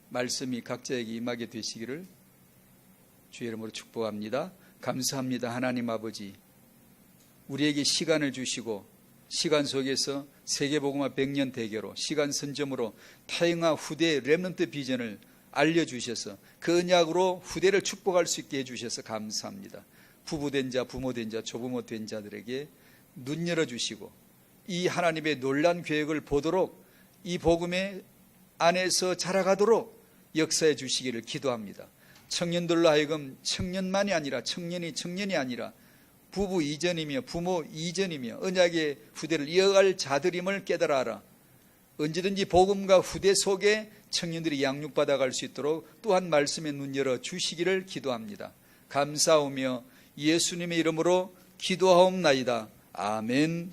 말씀이 각자에게 임하게 되시기를 주의 이름으로 축복합니다. 감사합니다. 하나님 아버지, 우리에게 시간을 주시고 시간 속에서 세계복음화 100년 대계로 시간 선점으로 태영아 후대의 렘넌트 비전을 알려주셔서 그 언약으로 후대를 축복할 수 있게 해주셔서 감사합니다. 부부된 자, 부모된 자, 조부모 된 자들에게 눈 열어주시고 이 하나님의 놀란 계획을 보도록 이 복음의 안에서 자라가도록 역사해 주시기를 기도합니다. 청년들로 하여금 청년만이 아니라 청년이 아니라 부부 이전이며 부모 이전이며 언약의 후대를 이어갈 자들임을 깨달아라. 언제든지 복음과 후대 속에 청년들이 양육받아갈 수 있도록 또한 말씀에 눈 열어 주시기를 기도합니다. 감사하며 예수님의 이름으로 기도하옵나이다. 아멘.